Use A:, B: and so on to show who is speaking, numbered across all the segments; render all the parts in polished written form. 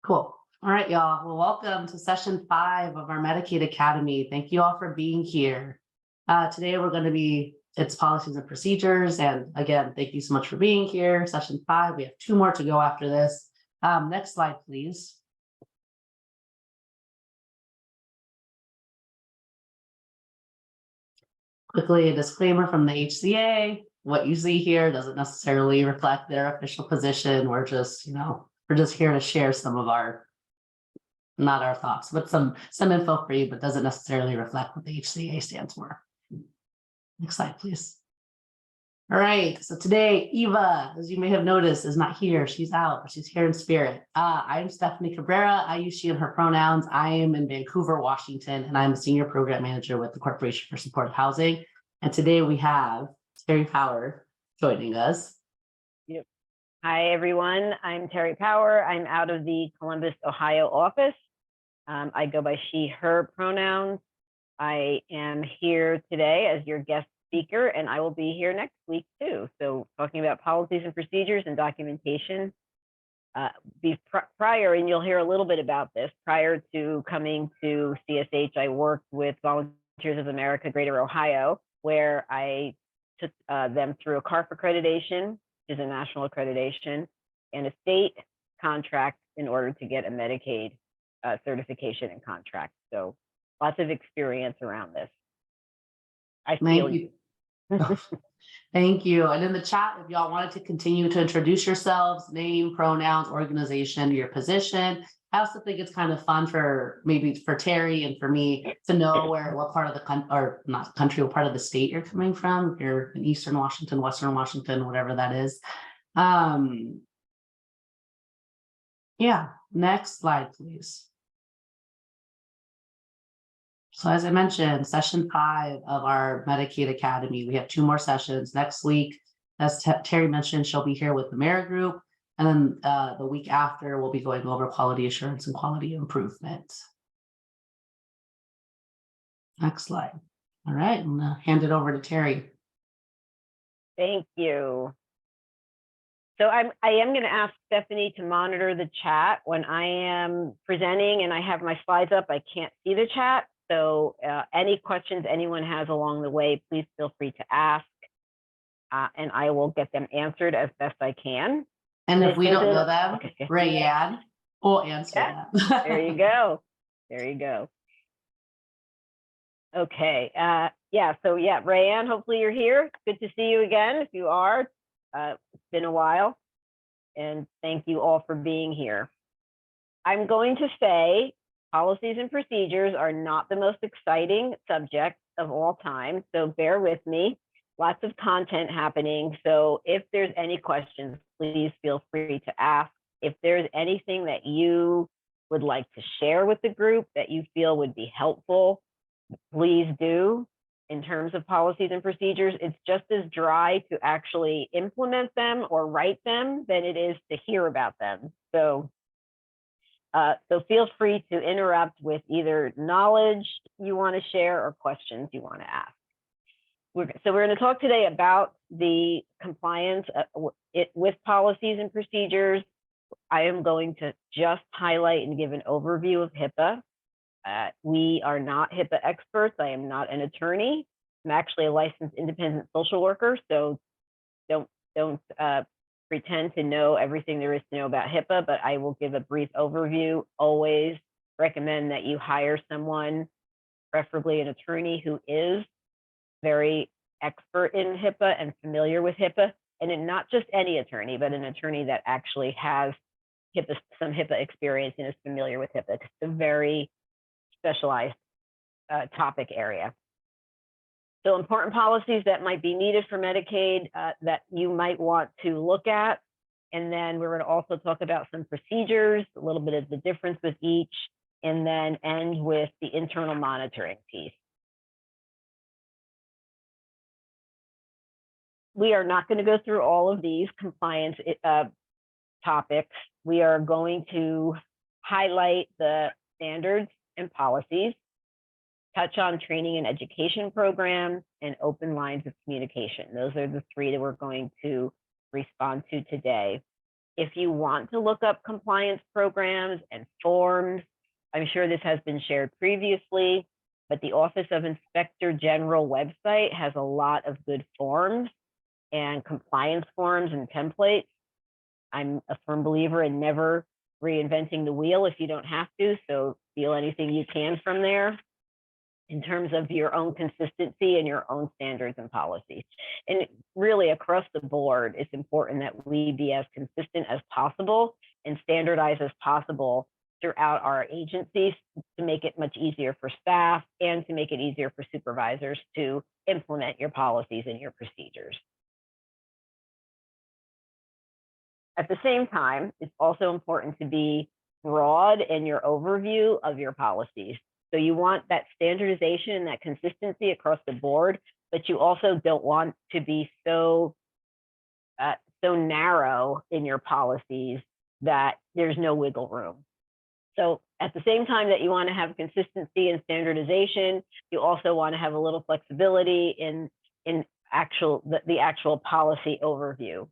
A: Cool. All right, y'all. Well, welcome to session 5 of our Medicaid Academy. Thank you all for being here. Today we're going to be its policies and procedures. And again, thank you so much for being here. Session 5. We have 2 more to go after this. Next slide, please. Quickly, a disclaimer from the HCA. What you see here doesn't necessarily reflect their official position. We're just, we're just here to share some of our, not our thoughts, but some info for you, but doesn't necessarily reflect what the HCA stands for. Next slide, please. All right, so today, Eva, as you may have noticed, is not here. She's out, but she's here in spirit. I'm Stephanie Cabrera. I use she and her pronouns. I am in Vancouver, Washington, and I'm a senior program manager with the Corporation for Supportive Housing. And today we have Terry Power joining us.
B: Yep. Hi, everyone. I'm Terry Power. I'm out of the Columbus, Ohio office. I go by she, her pronouns. I am here today as your guest speaker, and I will be here next week too. So talking about policies and procedures and documentation. Prior, and you'll hear a little bit about this, prior to coming to CSH, I worked with Volunteers of America, Greater Ohio, where I took them through a CARF accreditation, which is a national accreditation, and a state contract in order to get a Medicaid certification and contract. So lots of experience around this. I feel
A: Thank you. Thank you. And in the chat, if y'all wanted to continue to introduce yourselves, name, pronouns, organization, your position. I also think it's kind of fun for maybe for Terry and for me to know what part of the country, or not country, what part of the state you're coming from. If you're in Eastern Washington, Western Washington, whatever that is. Yeah, next slide, please. So as I mentioned, session 5 of our Medicaid Academy, we have 2 more sessions next week. As Terry mentioned, she'll be here with the Mayor Group. And then the week after, we'll be going over quality assurance and quality improvement. Next slide. All right, I'm gonna hand it over to Terry.
B: Thank you. So I am going to ask Stephanie to monitor the chat when I am presenting and I have my slides up. I can't see the chat. So any questions anyone has along the way, please feel free to ask, and I will get them answered as best I can.
A: And if we don't know them, Rayanne will answer that.
B: There you go. There you go. Okay. Rayanne, hopefully you're here. Good to see you again. If you are, it's been a while. And thank you all for being here. I'm going to say policies and procedures are not the most exciting subject of all time, so bear with me. Lots of content happening, so if there's any questions, please feel free to ask. If there's anything that you would like to share with the group that you feel would be helpful, please do. In terms of policies and procedures, it's just as dry to actually implement them or write them than it is to hear about them. So feel free to interrupt with either knowledge you want to share or questions you want to ask. So we're going to talk today about the compliance with policies and procedures. I am going to just highlight and give an overview of HIPAA. We are not HIPAA experts. I am not an attorney. I'm actually a licensed independent social worker, so don't pretend to know everything there is to know about HIPAA, but I will give a brief overview. Always recommend that you hire someone, preferably an attorney who is very expert in HIPAA and familiar with HIPAA, and not just any attorney, but an attorney that actually has some HIPAA experience and is familiar with HIPAA. It's a very specialized topic area. So important policies that might be needed for Medicaid that you might want to look at. And then we're going to also talk about some procedures, a little bit of the difference with each, and then end with the internal monitoring piece. We are not going to go through all of these compliance topics. We are going to highlight the standards and policies, touch on training and education programs, and open lines of communication. Those are the 3 that we're going to respond to today. If you want to look up compliance programs and forms, I'm sure this has been shared previously, but the Office of Inspector General website has a lot of good forms and compliance forms and templates. I'm a firm believer in never reinventing the wheel if you don't have to, so steal anything you can from there in terms of your own consistency and your own standards and policies. And really across the board, it's important that we be as consistent as possible and standardized as possible throughout our agencies to make it much easier for staff and to make it easier for supervisors to implement your policies and your procedures. At the same time, it's also important to be broad in your overview of your policies. So you want that standardization and that consistency across the board, but you also don't want to be so narrow in your policies that there's no wiggle room. So at the same time that you want to have consistency and standardization, you also want to have a little flexibility in the actual policy overview.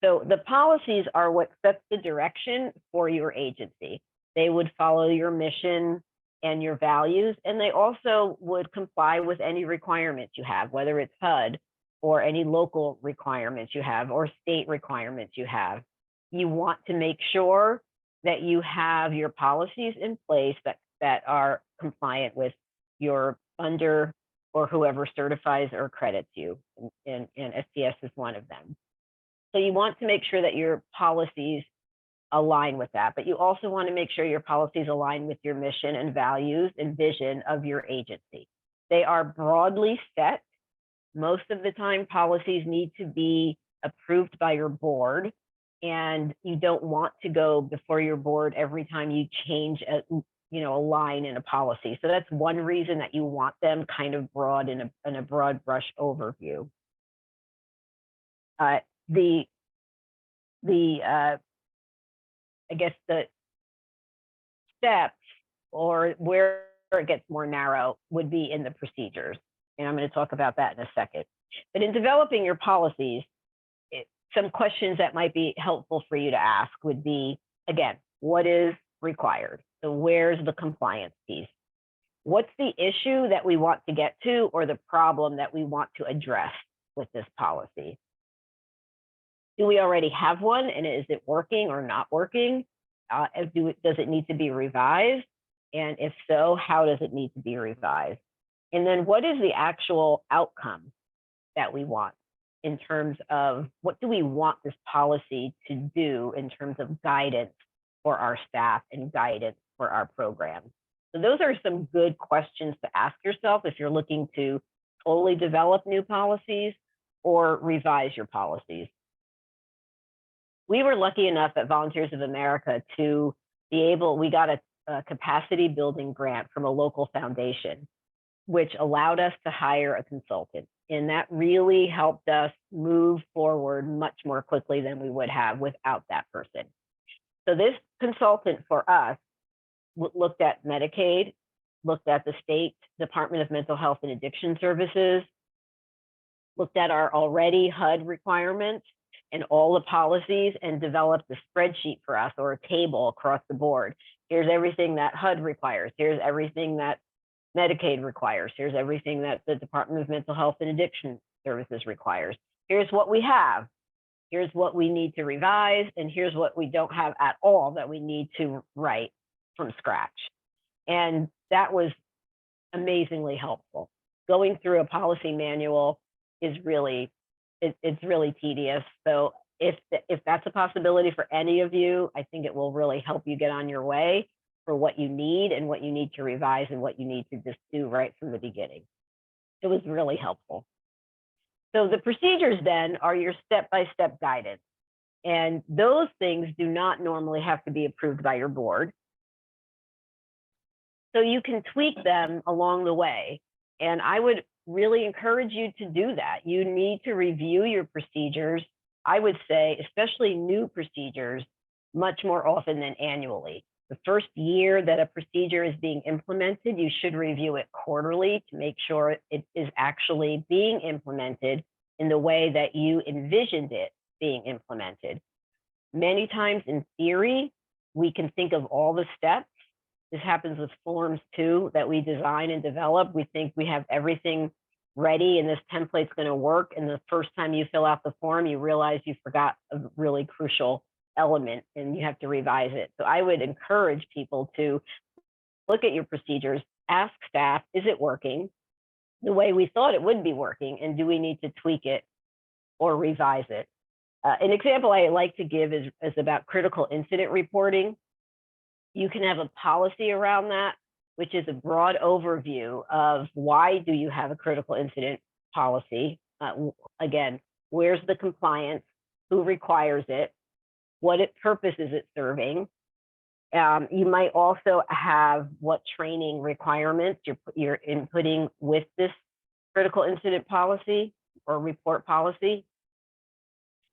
B: So the policies are what sets the direction for your agency. They would follow your mission and your values, and they also would comply with any requirements you have, whether it's HUD or any local requirements you have or state requirements you have. You want to make sure that you have your policies in place that are compliant with your under or whoever certifies or accredits you, and STS is one of them. So you want to make sure that your policies align with that, but you also want to make sure your policies align with your mission and values and vision of your agency. They are broadly set. Most of the time, policies need to be approved by your board, and you don't want to go before your board every time you change a line in a policy. So that's one reason that you want them kind of broad in a broad brush overview. I guess the steps or where it gets more narrow would be in the procedures. And I'm going to talk about that in a second. But in developing your policies, some questions that might be helpful for you to ask would be, again, what is required? So where's the compliance piece? What's the issue that we want to get to or the problem that we want to address with this policy? Do we already have one, and is it working or not working? Does it need to be revised? And if so, how does it need to be revised? And then what is the actual outcome that we want in terms of what do we want this policy to do in terms of guidance for our staff and guidance for our programs? So those are some good questions to ask yourself if you're looking to totally develop new policies or revise your policies. We were lucky enough at Volunteers of America to be able, we got a capacity building grant from a local foundation, which allowed us to hire a consultant. And that really helped us move forward much more quickly than we would have without that person. So this consultant for us looked at Medicaid, looked at the state Department of Mental Health and Addiction Services, looked at our already HUD requirements and all the policies, and developed a spreadsheet for us or a table across the board. Here's everything that HUD requires. Here's everything that Medicaid requires. Here's everything that the Department of Mental Health and Addiction Services requires. Here's what we have. Here's what we need to revise. And here's what we don't have at all that we need to write from scratch. And that was amazingly helpful. Going through a policy manual is really, it's really tedious. So if that's a possibility for any of you, I think it will really help you get on your way for what you need and what you need to revise and what you need to just do right from the beginning. It was really helpful. So the procedures then are your step-by-step guidance. And those things do not normally have to be approved by your board. So you can tweak them along the way. And I would really encourage you to do that. You need to review your procedures, I would say, especially new procedures, much more often than annually. The first year that a procedure is being implemented, you should review it quarterly to make sure it is actually being implemented in the way that you envisioned it being implemented. Many times in theory, we can think of all the steps. This happens with forms too, that we design and develop. We think we have everything ready and this template's going to work. And the first time you fill out the form, you realize you forgot a really crucial element and you have to revise it. So I would encourage people to look at your procedures, ask staff, is it working the way we thought it would be working? And do we need to tweak it or revise it? An example I like to give is about critical incident reporting. You can have a policy around that, which is a broad overview of why do you have a critical incident policy? Again, where's the compliance? Who requires it? What purpose is it serving? You might also have what training requirements you're inputting with this critical incident policy or report policy.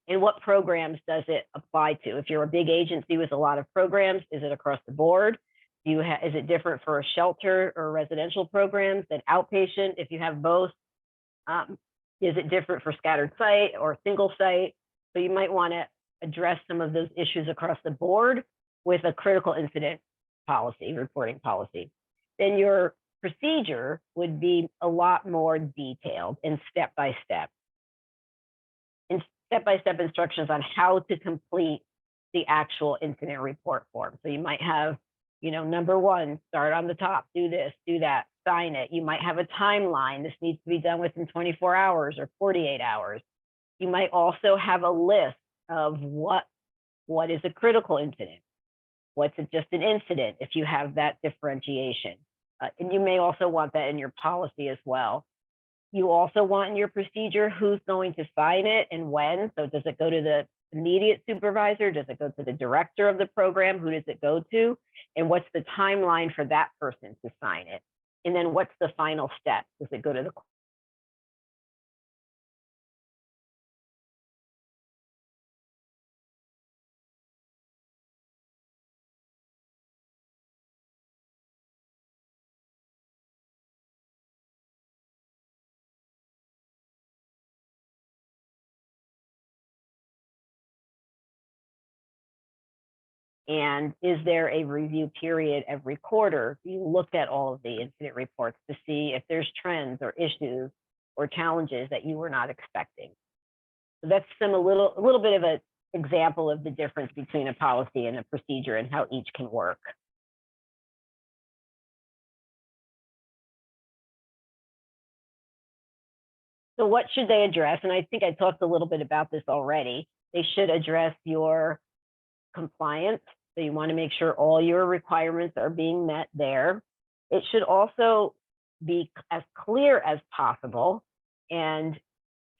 B: And what programs does it apply to? If you're a big agency with a lot of programs, is it across the board? Is it different for a shelter or residential programs than outpatient? If you have both, is it different for scattered site or single site? So you might want to address some of those issues across the board with a critical incident policy, reporting policy. Then your procedure would be a lot more detailed and step-by-step. And step-by-step instructions on how to complete the actual incident report form. So you might have, number one, start on the top, do this, do that, sign it. You might have a timeline. This needs to be done within 24 hours or 48 hours. You might also have a list of what is a critical incident. What's just an incident if you have that differentiation. And you may also want that in your policy as well. You also want in your procedure who's going to sign it and when. So does it go to the immediate supervisor? Does it go to the director of the program? Who does it go to? And what's the timeline for that person to sign it? And then what's the final step? Does it go to the And is there a review period every quarter? You look at all of the incident reports to see if there's trends or issues or challenges that you were not expecting. So that's a little bit of an example of the difference between a policy and a procedure and how each can work. So what should they address? And I think I talked a little bit about this already. They should address your compliance. So you want to make sure all your requirements are being met there. It should also be as clear as possible, and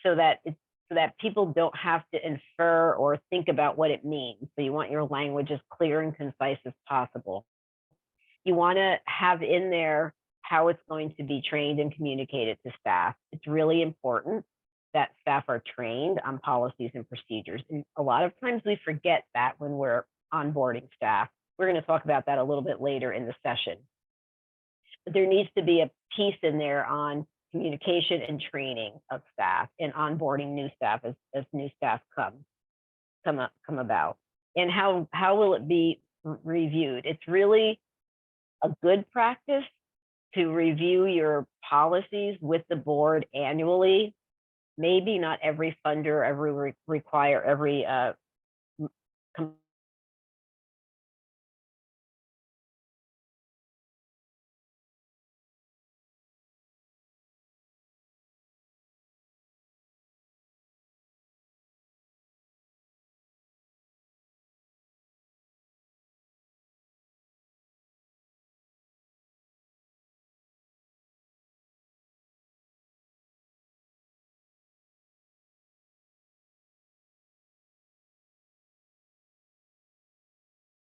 B: so that people don't have to infer or think about what it means. So you want your language as clear and concise as possible. You want to have in there how it's going to be trained and communicated to staff. It's really important that staff are trained on policies and procedures. And a lot of times we forget that when we're onboarding staff. We're going to talk about that a little bit later in the session. But there needs to be a piece in there on communication and training of staff and onboarding new staff as new staff come about. And how will it be reviewed? It's really a good practice to review your policies with the board annually. Maybe not every funder, every